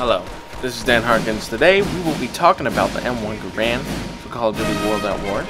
Hello, this is Dan Harkins. Today we will be talking about the M1 Garand for Call of Duty World at War.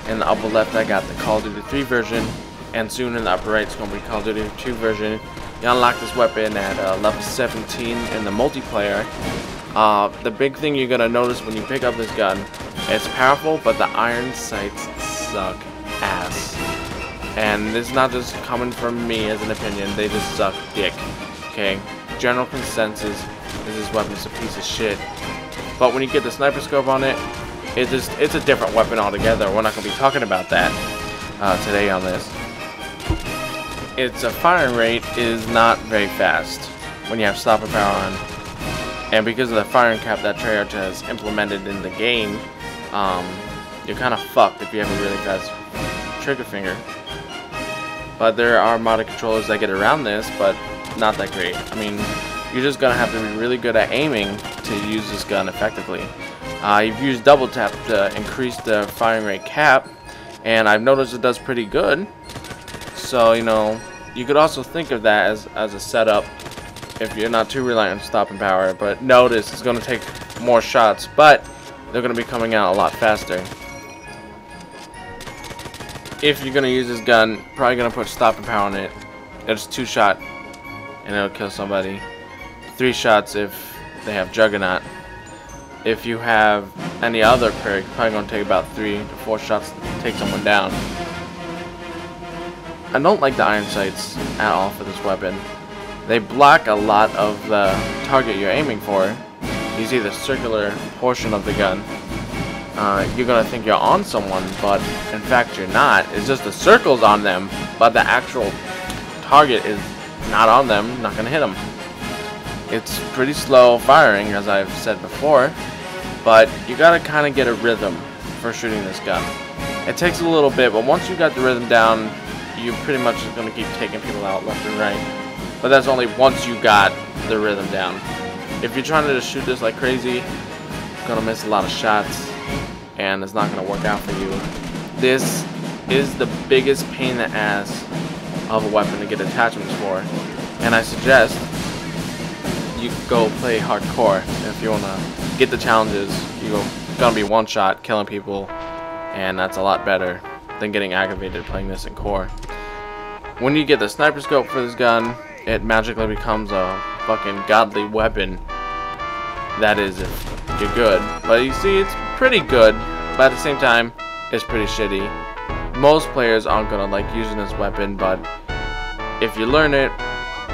In the upper left I got the Call of Duty 3 version, and soon in the upper right it's going to be Call of Duty 2 version. You unlock this weapon at level 17 in the multiplayer. The big thing you're going to notice when you pick up this gun, it's powerful, but the iron sights suck ass. And this is not just coming from me as an opinion, they just suck dick. Okay, general consensus is this weapon's a piece of shit. But when you get the sniper scope on it, it's a different weapon altogether. We're not going to be talking about that today on this. Its firing rate is not very fast when you have stopper power on. And because of the firing cap that Treyarch has implemented in the game, you're kind of fucked if you have a really fast trigger finger. But there are modded controllers that get around this, but not that great. I mean, you're just gonna have to be really good at aiming to use this gun effectively. You've used double tap to increase the firing rate cap, and I've noticed it does pretty good. So, you know, you could also think of that as a setup if you're not too reliant on stopping power. But notice it's gonna take more shots, but they're gonna be coming out a lot faster. If you're gonna use this gun, probably gonna put stopping power on it. It's 2 shot and it'll kill somebody. 3 shots if they have Juggernaut. If you have any other perk, probably gonna take about 3 to 4 shots to take someone down. I don't like the iron sights at all for this weapon. They block a lot of the target you're aiming for. You see the circular portion of the gun. You're gonna think you're on someone, but in fact you're not. It's just the circles on them, but the actual target is not on them, not gonna hit them. It's pretty slow firing, as I've said before, but you gotta kind of get a rhythm for shooting this gun. It takes a little bit, but once you got the rhythm down, you pretty much are gonna keep taking people out left and right. But that's only once you got the rhythm down. If you're trying to just shoot this like crazy, you're gonna miss a lot of shots, and it's not gonna work out for you. This is the biggest pain in the ass of a weapon to get attachments for, and I suggest you go play hardcore if you wanna get the challenges. You're gonna be one shot killing people, and that's a lot better than getting aggravated playing this in core. When you get the sniper scope for this gun, it magically becomes a fucking godly weapon. That is if you're good, but you see it's pretty good, but at the same time it's pretty shitty. Most players aren't gonna like using this weapon, but if you learn it,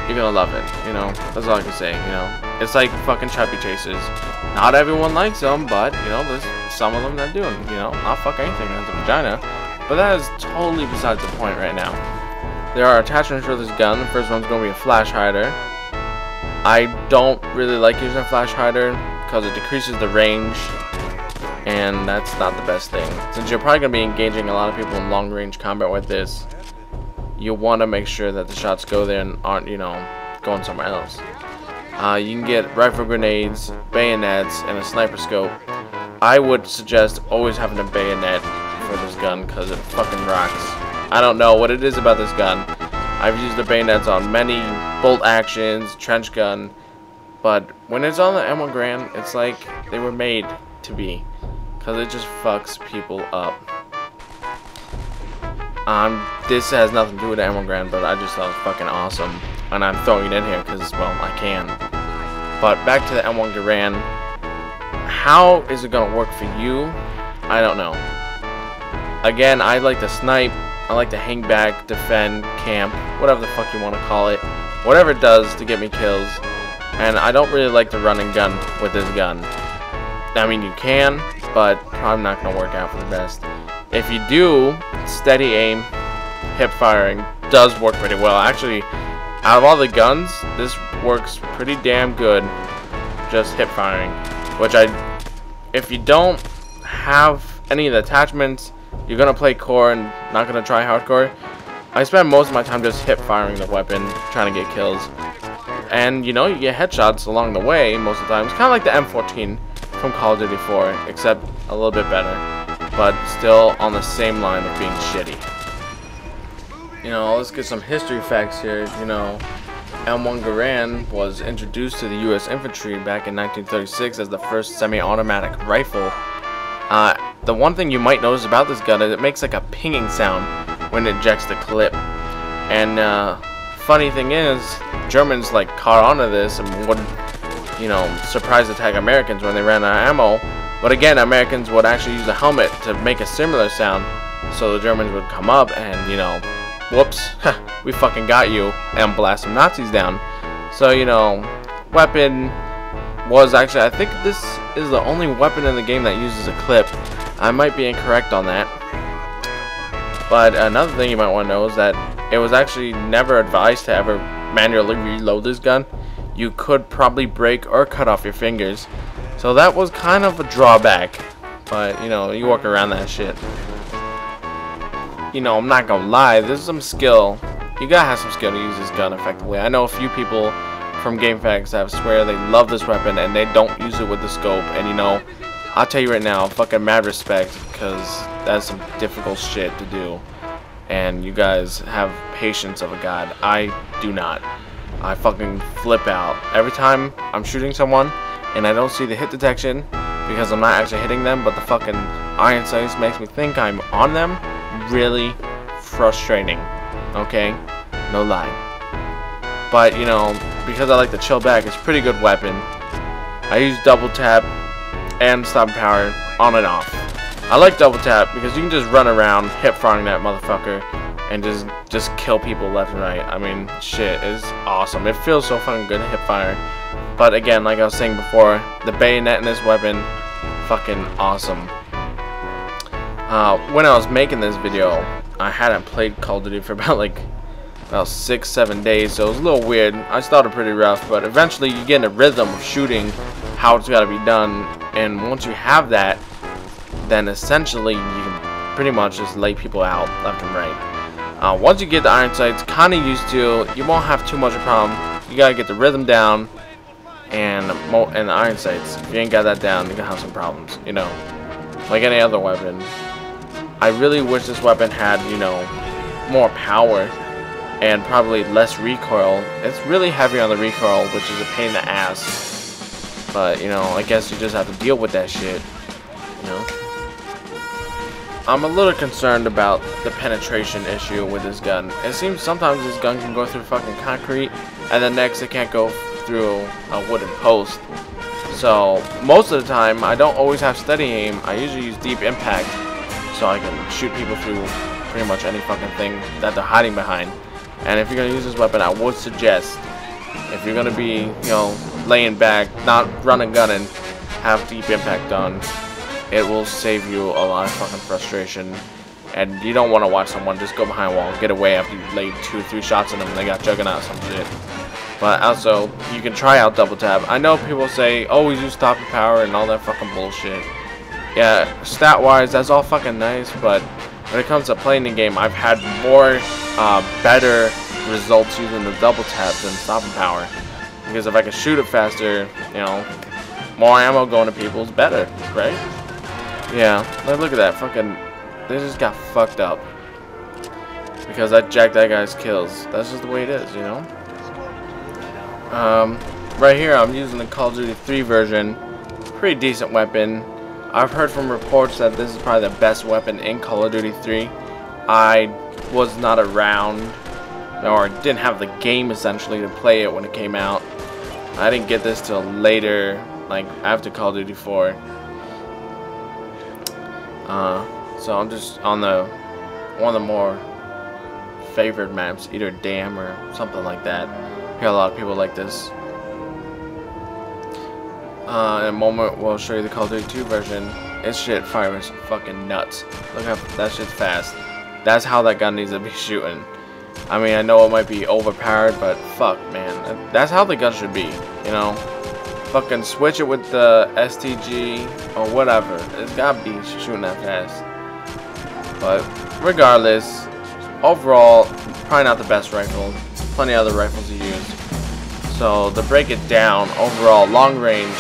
you're gonna love it, you know. That's all I can say, you know. It's like fucking chubby chasers. Not everyone likes them, but, you know, there's some of them that do, you know. I'll fuck anything that has a vagina. But that is totally besides the point right now. There are attachments for this gun. The first one's gonna be a flash hider. I don't really like using a flash hider because it decreases the range, and that's not the best thing. Since you're probably gonna be engaging a lot of people in long range combat with this, you want to make sure that the shots go there and aren't, you know, going somewhere else. You can get rifle grenades, bayonets, and a sniper scope. I would suggest always having a bayonet for this gun because it fucking rocks. I don't know what it is about this gun. I've used the bayonets on many bolt actions, trench gun, but when it's on the M1 Garand, it's like they were made to be, because it just fucks people up. This has nothing to do with the M1 Garand, but I just thought it was fucking awesome, and I'm throwing it in here because, well, I can. But back to the M1 Garand. How is it gonna work for you? I don't know. Again, I like to snipe. I like to hang back, defend, camp, whatever the fuck you want to call it. Whatever it does to get me kills. And I don't really like to run and gun with this gun. I mean, you can, but probably not gonna work out for the best. If you do, steady aim, hip firing does work pretty well. Actually, out of all the guns, this works pretty damn good. Just hip firing, which if you don't have any of the attachments, you're gonna play core and not gonna try hardcore. I spend most of my time just hip firing the weapon, trying to get kills, and you know, you get headshots along the way most of the time. It's kind of like the M14 from Call of Duty 4, except a little bit better, but still on the same line of being shitty. You know, let's get some history facts here. You know, M1 Garand was introduced to the U.S. infantry back in 1936 as the first semi-automatic rifle. The one thing you might notice about this gun is it makes like a pinging sound when it ejects the clip. And funny thing is, Germans like caught onto this and would, you know, surprise attack Americans when they ran out of ammo. But again, Americans would actually use a helmet to make a similar sound, so the Germans would come up and, you know, whoops, we fucking got you, and blast some Nazis down. So, you know, weapon was actually, I think this is the only weapon in the game that uses a clip. I might be incorrect on that. But another thing you might want to know is that it was actually never advised to ever manually reload this gun. You could probably break or cut off your fingers. So that was kind of a drawback. But, you know, you walk around that shit. You know, I'm not gonna lie, there's some skill. You gotta have some skill to use this gun effectively. I know a few people from GameFAQs that swear they love this weapon and they don't use it with the scope. And, you know, I'll tell you right now, fucking mad respect, because that's some difficult shit to do. And you guys have patience of a god. I do not. I fucking flip out every time I'm shooting someone and I don't see the hit detection because I'm not actually hitting them, but the fucking iron sights makes me think I'm on them. Really frustrating. Okay, no lie. But, you know, because I like to chill back, it's a pretty good weapon. I use double tap and stopping power on and off. I like double tap because you can just run around hip firing that motherfucker and just kill people left and right. I mean, shit, it's awesome. It feels so fucking good to hip fire. But again, like I was saying before, the bayonet in this weapon, fucking awesome. When I was making this video, I hadn't played Call of Duty for about 6-7 days, so it was a little weird. I started pretty rough, but eventually you get in a rhythm of shooting how it's got to be done, and once you have that, then essentially you can pretty much just lay people out left and right. Once you get the iron sights kind of used to, you won't have too much of a problem. You gotta get the rhythm down and the iron sights. If you ain't got that down, you're gonna have some problems, you know, like any other weapon. I really wish this weapon had, you know, more power and probably less recoil. It's really heavy on the recoil, which is a pain in the ass. But, you know, I guess you just have to deal with that shit, you know. I'm a little concerned about the penetration issue with this gun. It seems sometimes this gun can go through fucking concrete, and then next it can't go through a wooden post. So, most of the time, I don't always have steady aim. I usually use deep impact, so I can shoot people through pretty much any fucking thing that they're hiding behind. And if you're going to use this weapon, I would suggest, if you're going to be, you know, laying back, not running gunning, have deep impact done. It will save you a lot of fucking frustration. And you don't want to watch someone just go behind a wall and get away after you laid 2-3 shots in them and they got juggernaut or some shit. But also, you can try out double tap. I know people say, oh, we use stopping power and all that fucking bullshit. Yeah, stat-wise, that's all fucking nice, but when it comes to playing the game, I've had more better results using the double tap than stopping power. Because if I can shoot it faster, you know, more ammo going to people is better, right? Yeah, look at that, fucking, they just got fucked up. Because I jacked that guy's kills. That's just the way it is, you know? Right here, I'm using the Call of Duty 3 version. Pretty decent weapon. I've heard from reports that this is probably the best weapon in Call of Duty 3. I was not around, or didn't have the game essentially to play it when it came out. I didn't get this till later, like after Call of Duty 4. So I'm just on one of the more favored maps, either Dam or something like that. I hear a lot of people like this. In a moment, we'll show you the Call of Duty 2 version. This shit fires fucking nuts. Look how that shit's fast. That's how that gun needs to be shooting. I mean, I know it might be overpowered, but fuck, man. That's how the gun should be, you know? Fucking switch it with the STG or whatever. It's gotta be shooting that fast. But regardless, overall, probably not the best rifle. Plenty of other rifles to use. So to break it down, overall, long range,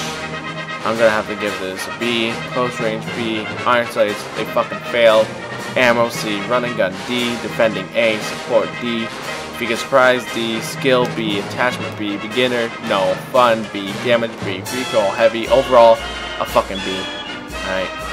I'm gonna have to give this a B. Close range B. Iron sights, they fucking failed. Ammo C. Running gun D. Defending A. Support D. If you get surprised, D. Skill, B. Attachment, B. Beginner, no. Fun, B. Damage, B. Recoil, heavy. Overall, a fucking B. Alright.